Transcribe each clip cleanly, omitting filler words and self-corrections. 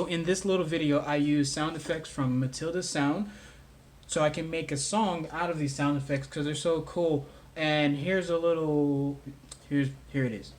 So in this little video, I use sound effects from Matilda Sound, so I can make a song out of these sound effects because they're so cool. And here's a little, here it is.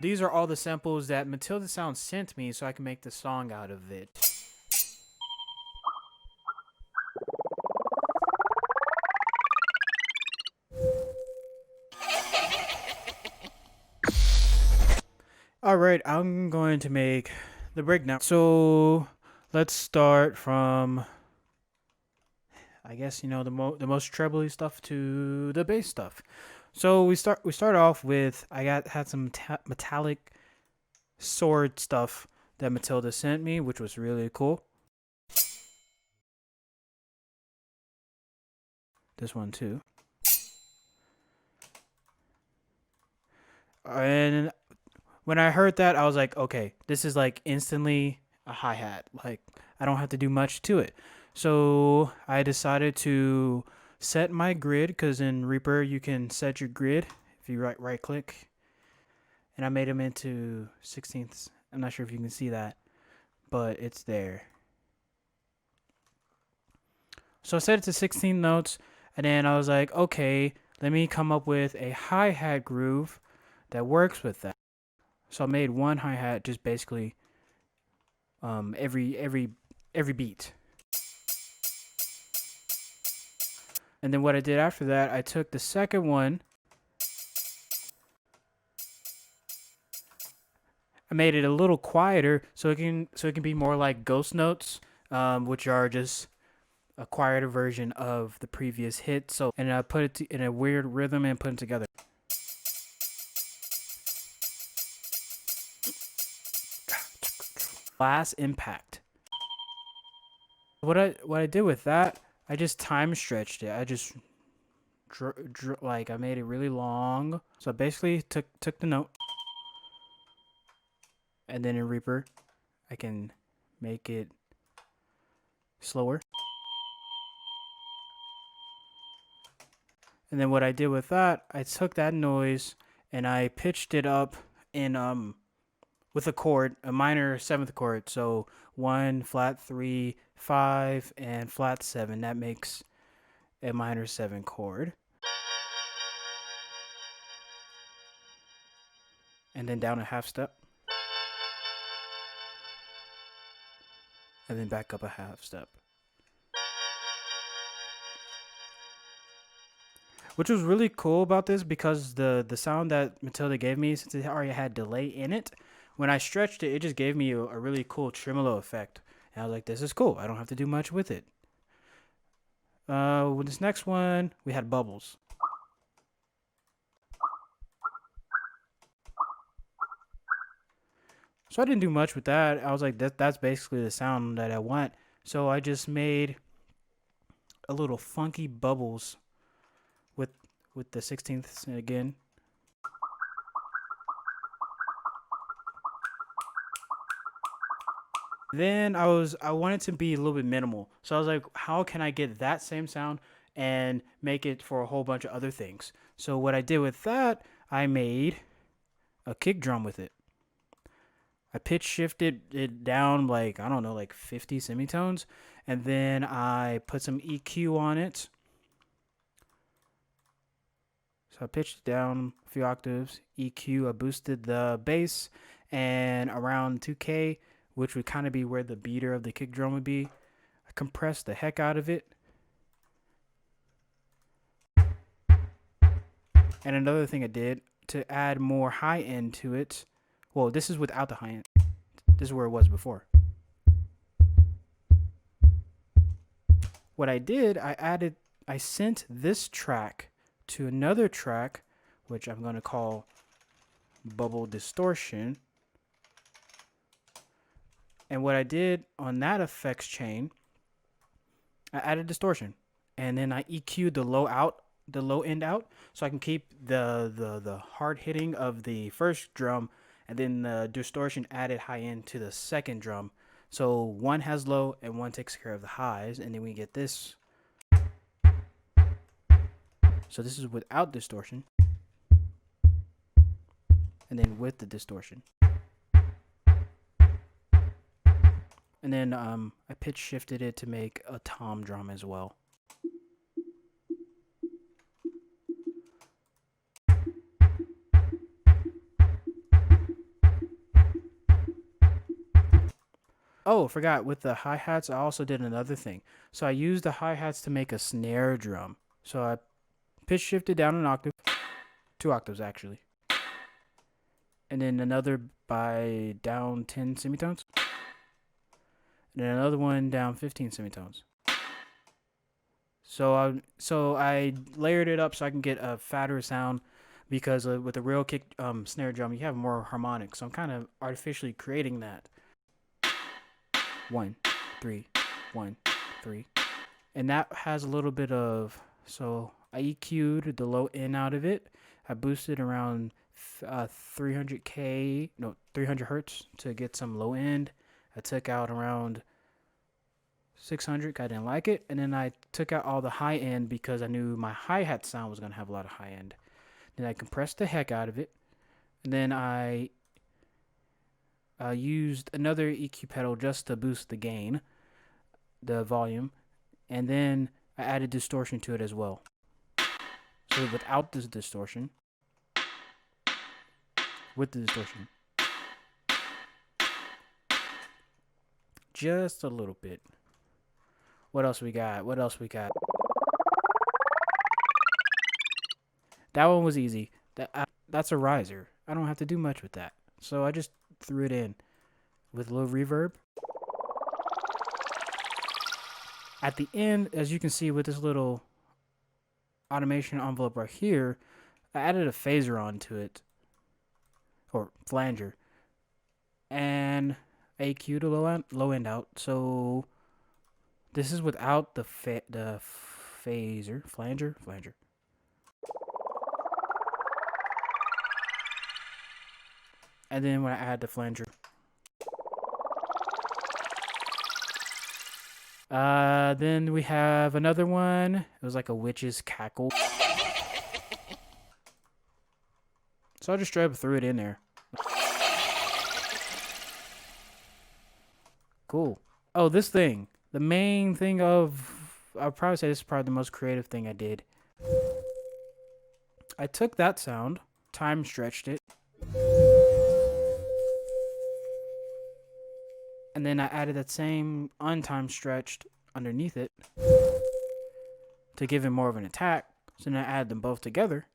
These are all the samples that Matilda Sound sent me so I can make the song out of it. Alright, I'm going to make the breakdown. So let's start from, I guess, you know, the most trebly stuff to the bass stuff. So we start off with, had some metallic sword stuff that Matilda sent me, which was really cool. This one too. And when I heard that, I was like, okay, this is like instantly a hi-hat. Like, I don't have to do much to it. So I decided to set my grid, because in Reaper you can set your grid if you right click, and I made them into 16ths. I'm not sure if you can see that, but it's there. So I set it to 16 notes, and then I was like, okay, let me come up with a hi-hat groove that works with that. So I made one hi-hat, just basically every beat. And then what I did after that, I took the second one, I made it a little quieter so it can be more like ghost notes, which are just a quieter version of the previous hit. So, and I put it in a weird rhythm and put them together. Last impact. What I did with that, I just time stretched it. I just like I made it really long. So I basically took the note, and then in Reaper, I can make it slower. And then what I did with that, I took that noise and I pitched it up in with a chord, a minor 7th chord. So 1, flat 3, 5, and flat 7. That makes a minor 7 chord. And then down a half step. And then back up a half step. Which was really cool about this, because the sound that Matilda gave me, since it already had delay in it, when I stretched it, it just gave me a really cool tremolo effect. And I was like, this is cool. I don't have to do much with it. With this next one, we had bubbles. So I didn't do much with that. I was like, that's basically the sound that I want. So I just made a little funky bubbles with the 16ths again. Then I wanted to be a little bit minimal. So I was like, how can I get that same sound and make it for a whole bunch of other things? So what I did with that, I made a kick drum with it. I pitch shifted it down like, I don't know, like 50 semitones. And then I put some EQ on it. So I pitched it down a few octaves. EQ, I boosted the bass, and around 2K, which would kind of be where the beater of the kick drum would be, I compressed the heck out of it. And another thing I did to add more high end to it, well, this is without the high end. This is where it was before. What I did, I sent this track to another track, which I'm going to call Bubble Distortion. And what I did on that effects chain, I added distortion, and then I EQ'd the low end out, so I can keep the hard hitting of the first drum, and then the distortion added high end to the second drum. So one has low and one takes care of the highs, and then we get this. So this is without distortion, and then with the distortion. And then I pitch shifted it to make a tom drum as well. Oh, forgot, with the hi-hats, I also did another thing. So I used the hi-hats to make a snare drum. So I pitch shifted down an octave, 2 octaves actually. And then another by down 10 semitones. And then another one down 15 semitones. So I layered it up so I can get a fatter sound, because with a real kick snare drum, you have more harmonics. So I'm kind of artificially creating that. 1, 3, 1, 3. And that has a little bit of, so I EQ'd the low end out of it. I boosted around 300 hertz to get some low end. I took out around 600, I didn't like it. And then I took out all the high end because I knew my hi-hat sound was going to have a lot of high end. Then I compressed the heck out of it. And then I used another EQ pedal just to boost the gain, the volume. And then I added distortion to it as well. So without this distortion, with the distortion, just a little bit. What else we got? That one was easy. That's a riser. I don't have to do much with that. So I just threw it in with a little reverb. At the end, as you can see with this little automation envelope right here, I added a phaser onto it, or flanger, and I EQ'd the low end out. So this is without the phaser, flanger. And then when I add the flanger, then we have another one. It was like a witch's cackle. So I just straight up threw it in there. Cool. Oh, this thing. The main thing I'll probably say this is probably the most creative thing I did. I took that sound, time stretched it, and then I added that same untime stretched underneath it to give it more of an attack. So then I add them both together.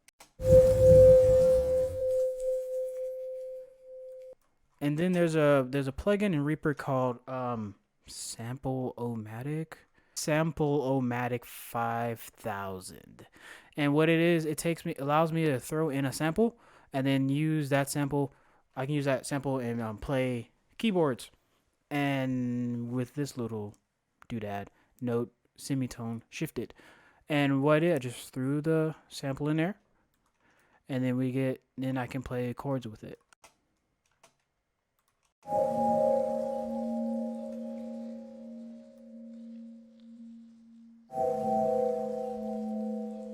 And then there's a plugin in Reaper called Sample-O-Matic 5000. And what it is, it allows me to throw in a sample and then use that sample. I can use that sample and play keyboards. And with this little doodad, note, semitone, shifted. And what I just threw the sample in there, and then I can play chords with it.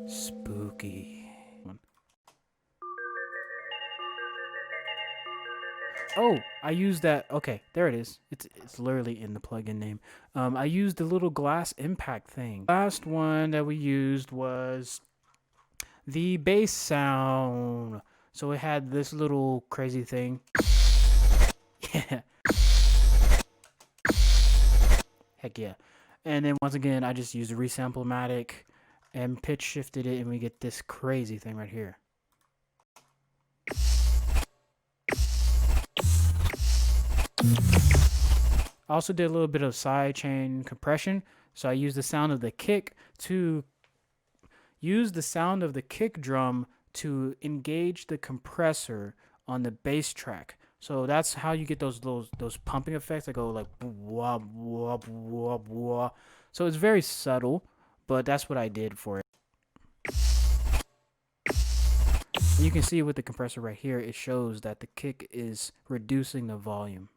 Spooky. Oh, I used that. Okay, there it is. It's literally in the plugin name. I used the little glass impact thing. Last one that we used was the bass sound. So it had this little crazy thing. Yeah. Heck yeah. And then once again, I just used a resample-matic and pitch shifted it, and we get this crazy thing right here. I also did a little bit of sidechain compression. So I used the sound of the kick to drum to engage the compressor on the bass track. So that's how you get those pumping effects that go like wah wah wah wah. So it's very subtle, but that's what I did for it. You can see with the compressor right here, it shows that the kick is reducing the volume.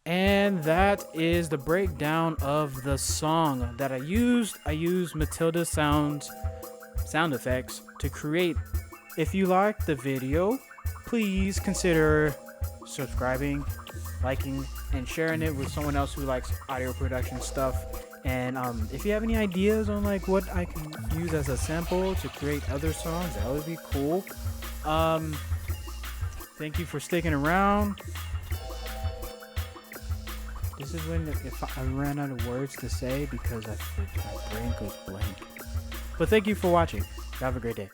And that is the breakdown of the song that I used. I used Matilda sound effects to create. If you liked the video, please consider subscribing, liking, and sharing it with someone else who likes audio production stuff. And if you have any ideas on like what I can use as a sample to create other songs, that would be cool. Thank you for sticking around. This is when if I ran out of words to say because my brain goes blank. But thank you for watching. Have a great day.